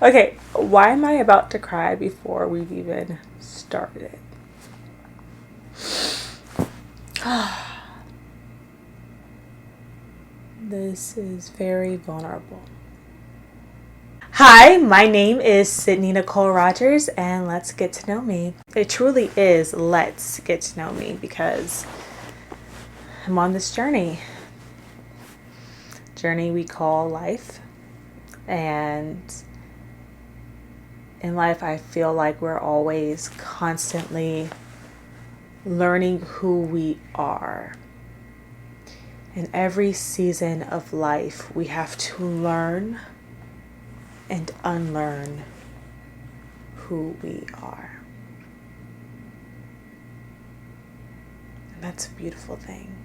Okay, why am I about to cry before we've even started? This is very vulnerable. Hi, my name is Sydney Nicole Rogers, and let's get to know me. It truly is let's get to know me because I'm on this journey we call life. And in life, I feel like we're always constantly learning who we are. In every season of life, we have to learn and unlearn who we are. And that's a beautiful thing.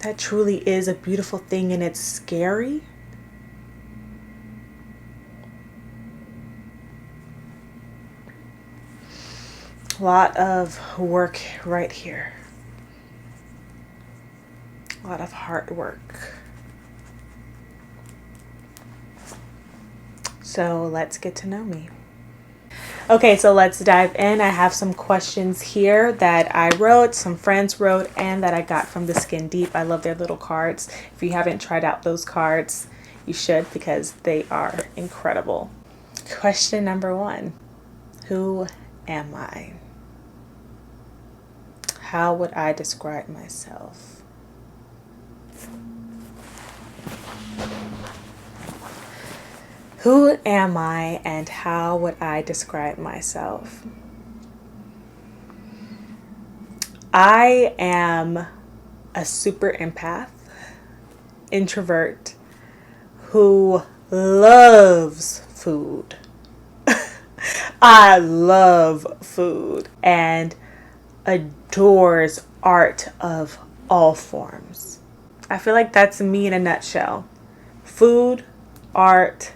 That truly is a beautiful thing, and it's scary. A lot of work right here. A lot of hard work. So let's get to know me. Okay, so let's dive in. I have some questions here that I wrote, some friends wrote, and that I got from the Skin Deep. I love their little cards. If you haven't tried out those cards, you should because they are incredible. Question number 1. Who am I? How would I describe myself? Who am I and how would I describe myself? I am a super empath, introvert, who loves food. I love food and adores art of all forms. I feel like that's me in a nutshell. Food, art.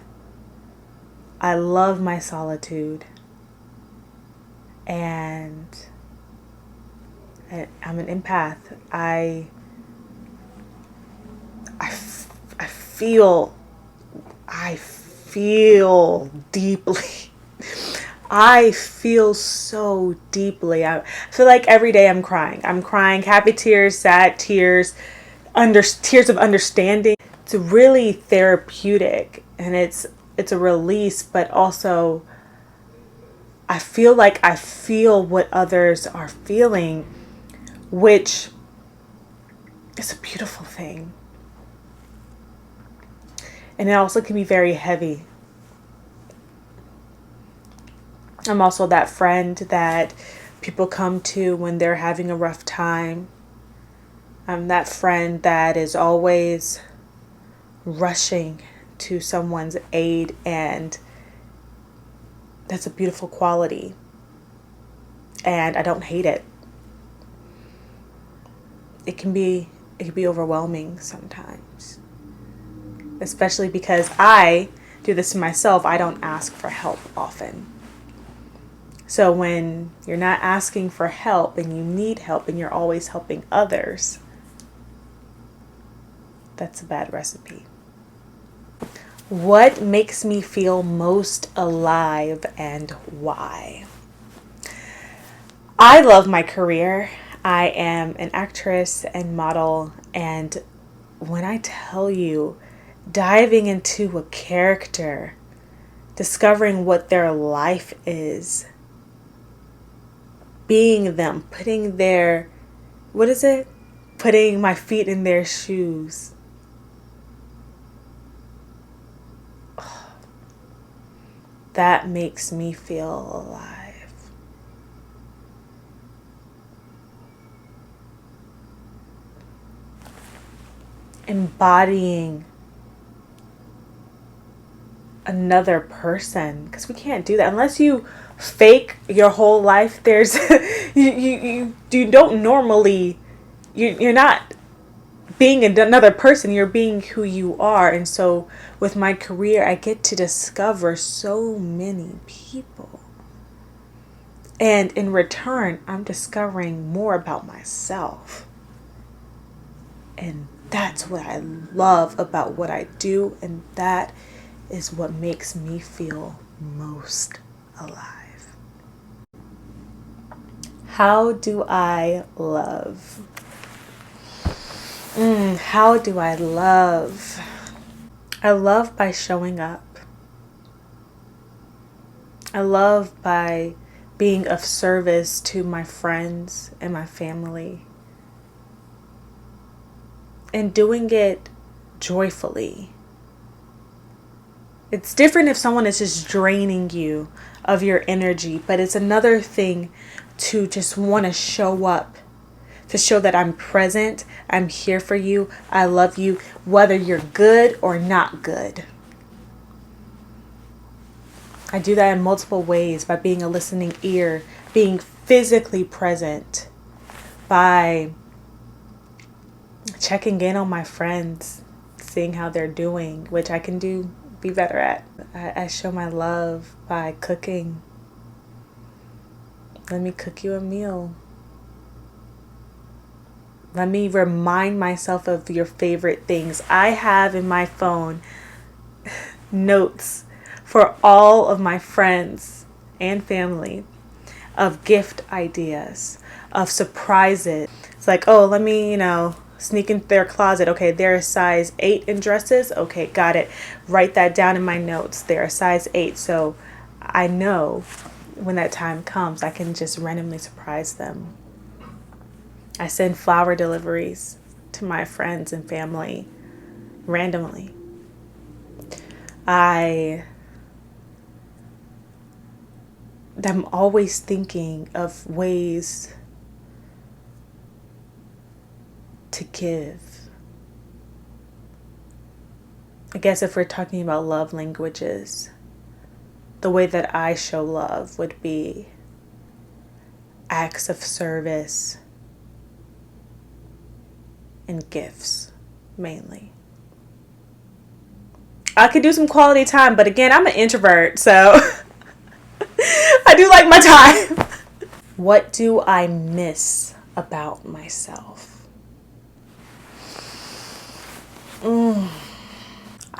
I love my solitude. And I'm an empath. I feel deeply. I feel so deeply. I feel like every day I'm crying. I'm crying happy tears, sad tears, tears of understanding. It's really therapeutic, and it's a release, but also I feel like I feel what others are feeling, which is a beautiful thing. And it also can be very heavy. I'm also that friend that people come to when they're having a rough time. I'm that friend that is always rushing to someone's aid, and that's a beautiful quality. And I don't hate it. It can be overwhelming sometimes. Especially because I do this to myself. I don't ask for help often. So when you're not asking for help and you need help and you're always helping others, that's a bad recipe. What makes me feel most alive and why? I love my career. I am an actress and model, and when I tell you, diving into a character, discovering what their life is, being them, putting my feet in their shoes. That makes me feel alive. Embodying another person, because we can't do that unless you fake your whole life. There's you don't normally, you're not being another person, you're being who you are. And so with my career, I get to discover so many people, and in return I'm discovering more about myself. And that's what I love about what I do, and that is what makes me feel most alive. How do I love? How do I love? I love by showing up. I love by being of service to my friends and my family, and doing it joyfully. It's different if someone is just draining you of your energy, but it's another thing to just want to show up, to show that I'm present, I'm here for you, I love you, whether you're good or not good. I do that in multiple ways, by being a listening ear, being physically present, by checking in on my friends, seeing how they're doing, which I can be better at. I show my love by cooking. Let me cook you a meal. Let me remind myself of your favorite things. I have in my phone notes for all of my friends and family of gift ideas, of surprises. It's like, oh, let me, sneak into their closet. Okay, they're a size 8 in dresses. Okay, got it. Write that down in my notes. They're a size 8. So I know when that time comes, I can just randomly surprise them. I send flower deliveries to my friends and family randomly. I'm always thinking of ways to give. I guess if we're talking about love languages, the way that I show love would be acts of service and gifts, mainly. I could do some quality time, but again, I'm an introvert, so I do like my time. What do I miss about myself?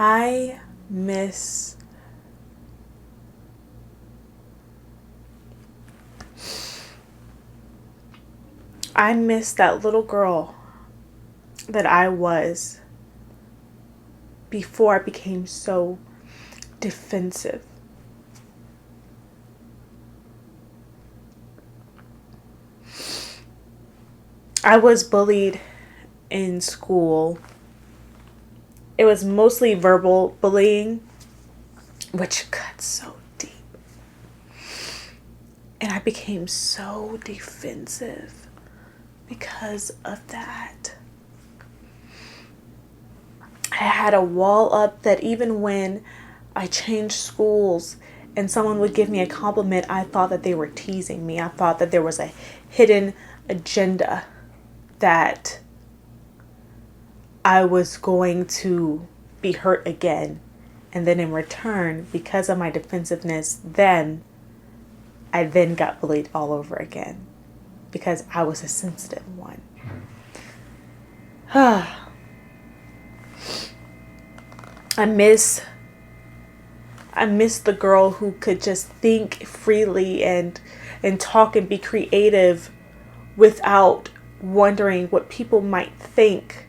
I miss that little girl that I was before I became so defensive. I was bullied in school. It was mostly verbal bullying, which cuts so deep. And I became so defensive because of that. I had a wall up that even when I changed schools and someone would give me a compliment, I thought that they were teasing me. I thought that there was a hidden agenda that I was going to be hurt again. And then in return, because of my defensiveness, I then got bullied all over again because I was a sensitive one. I miss the girl who could just think freely and talk and be creative without wondering what people might think,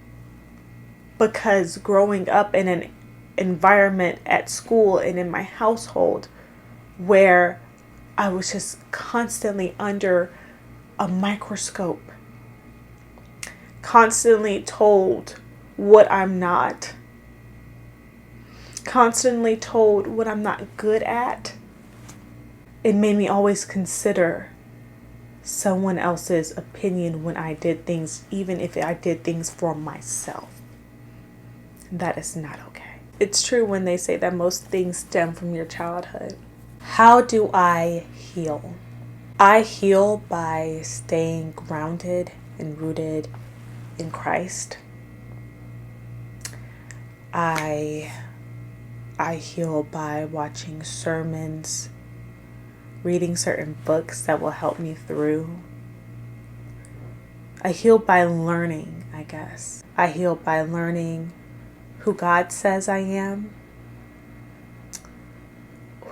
because growing up in an environment at school and in my household where I was just constantly under a microscope, constantly told what I'm not, constantly told what I'm not good at, it made me always consider someone else's opinion when I did things, even if I did things for myself. That is not okay. It's true when they say that most things stem from your childhood. How do I heal? I heal by staying grounded and rooted in Christ. I heal by watching sermons, reading certain books that will help me through. I heal by learning, I guess. I heal by learning who God says I am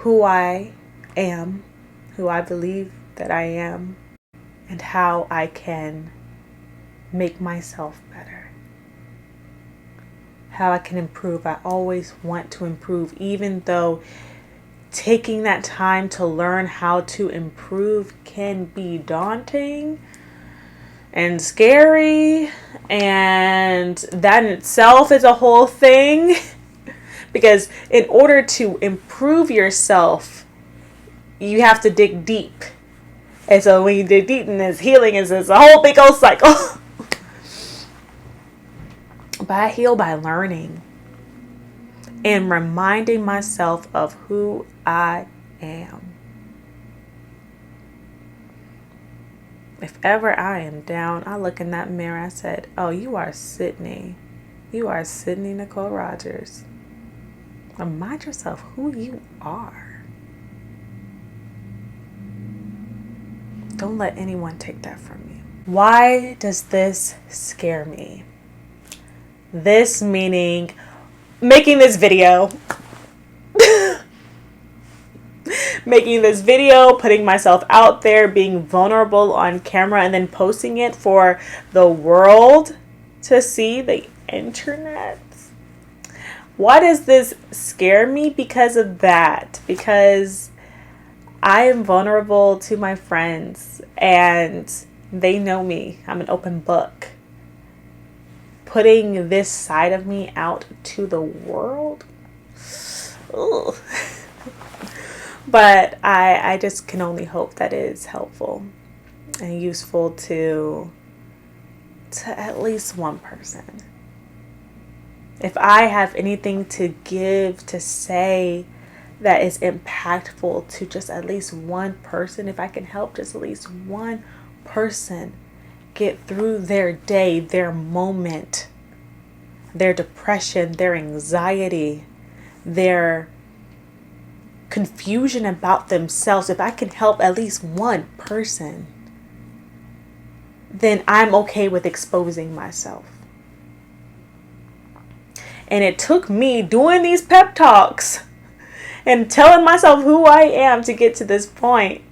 who I am, who I believe that I am, and how I can make myself better. How I can improve. I always want to improve, even though taking that time to learn how to improve can be daunting and scary, and that in itself is a whole thing. Because in order to improve yourself, you have to dig deep. And so when you dig deep in this healing, is a whole big old cycle. But I heal by learning and reminding myself of who I am. If ever I am down, I look in that mirror, I said, oh, you are Sydney. You are Sydney Nicole Rogers. Remind yourself who you are. Don't let anyone take that from you. Why does this scare me? This meaning making this video. Making this video, putting myself out there, being vulnerable on camera, and then posting it for the world to see, the internet. Why does this scare me? Because of that. Because I am vulnerable to my friends and they know me. I'm an open book. Putting this side of me out to the world. Ugh. But I just can only hope that it is helpful and useful to at least one person. If I have anything to give, to say that is impactful to just at least one person, if I can help just at least one person get through their day, their moment, their depression, their anxiety, their confusion about themselves, if I can help at least one person, then I'm okay with exposing myself. And it took me doing these pep talks and telling myself who I am to get to this point,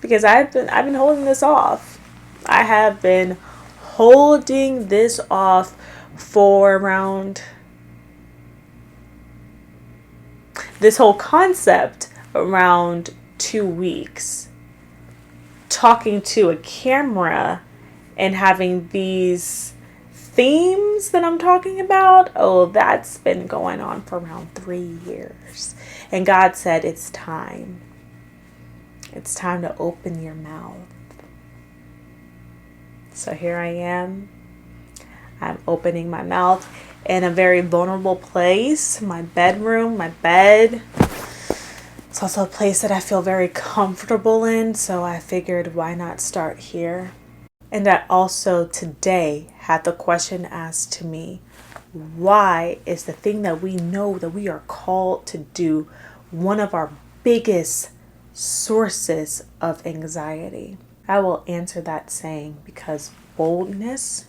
because I've been holding this off. I have been holding this off for around this whole concept around 2 weeks. Talking to a camera and having these themes that I'm talking about, oh, that's been going on for around 3 years. And God said, it's time. It's time to open your mouth. So here I am. I'm opening my mouth in a very vulnerable place. My bedroom, my bed. It's also a place that I feel very comfortable in. So I figured, why not start here? And I also today had the question asked to me, why is the thing that we know that we are called to do one of our biggest sources of anxiety? I will answer that saying, because boldness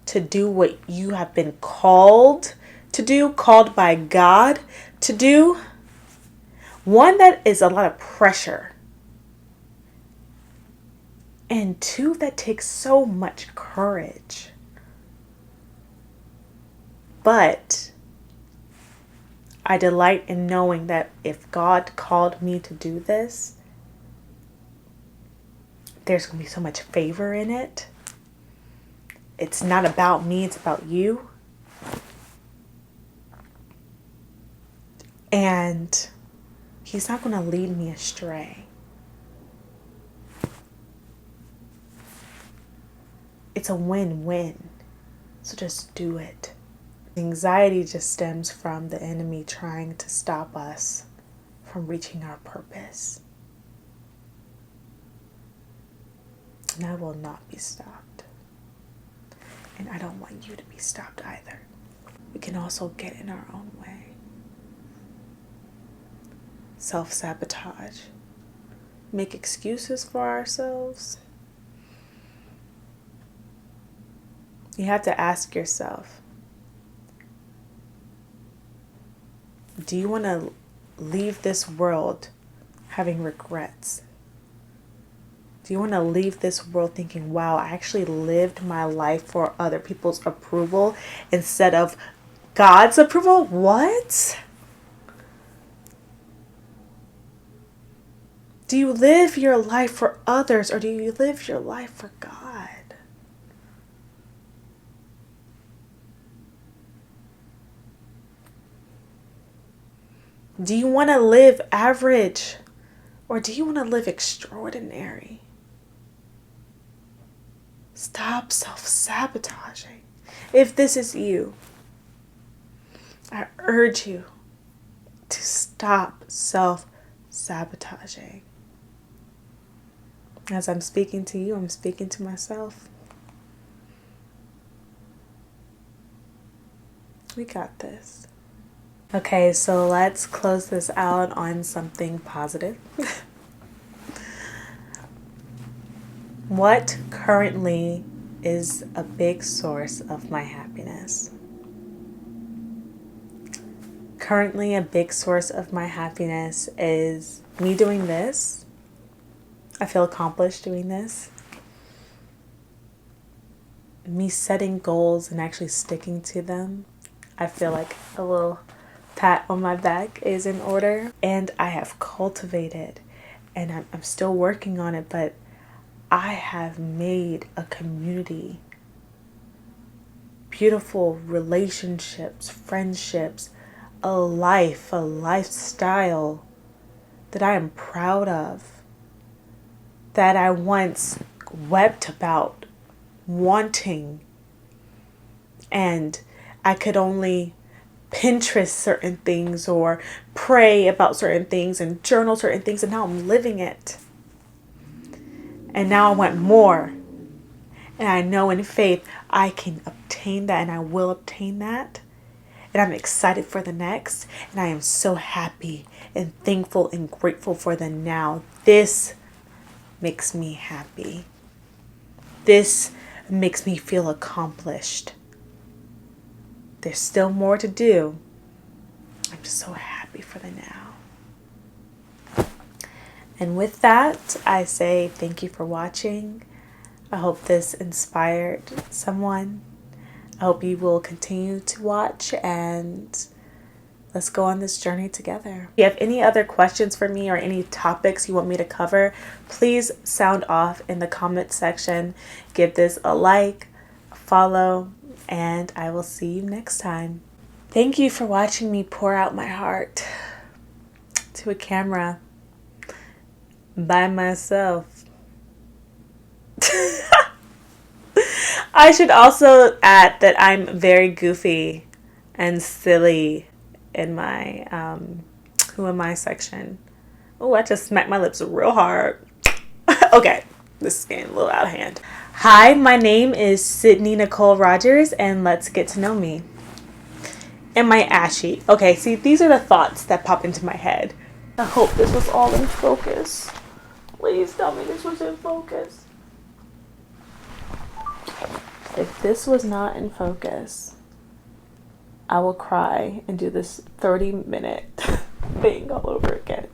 to do what you have been called to do, called by God to do, one, that is a lot of pressure. And two, that takes so much courage. But I delight in knowing that if God called me to do this, there's going to be so much favor in it. It's not about me, it's about you. And He's not going to lead me astray. It's a win-win. So just do it. Anxiety just stems from the enemy trying to stop us from reaching our purpose. And I will not be stopped. And I don't want you to be stopped either. We can also get in our own way. Self-sabotage. Make excuses for ourselves. You have to ask yourself, do you want to leave this world having regrets? Do you want to leave this world thinking, wow, I actually lived my life for other people's approval instead of God's approval? What? Do you live your life for others, or do you live your life for God? Do you want to live average, or do you want to live extraordinary? Stop self-sabotaging. If this is you, I urge you to stop self-sabotaging. As I'm speaking to you, I'm speaking to myself. We got this. Okay, so let's close this out on something positive. What currently is a big source of my happiness? Currently, a big source of my happiness is me doing this. I feel accomplished doing this. Me setting goals and actually sticking to them. I feel like a little pat on my back is in order. And I have cultivated, and I'm still working on it, but I have made a community, beautiful relationships, friendships, a life, a lifestyle that I am proud of, that I once wept about wanting, and I could only Pinterest certain things or pray about certain things and journal certain things, and now I'm living it. And now I want more. And I know in faith I can obtain that, and I will obtain that. And I'm excited for the next. And I am so happy and thankful and grateful for the now. This makes me happy. This makes me feel accomplished. There's still more to do. I'm just so happy for the now. And with that, I say thank you for watching. I hope this inspired someone. I hope you will continue to watch, and let's go on this journey together. If you have any other questions for me or any topics you want me to cover, please sound off in the comment section. Give this a like, follow, and I will see you next time. Thank you for watching me pour out my heart to a camera by myself. I should also add that I'm very goofy and silly in my who am I section. Oh, I just smacked my lips real hard. Okay, this is getting a little out of hand. Hi, my name is Sydney Nicole Rogers, and let's get to know me. Am I ashy? Okay, see, these are the thoughts that pop into my head. I hope this was all in focus. Please tell me this was in focus. If this was not in focus, I will cry and do this 30-minute thing all over again.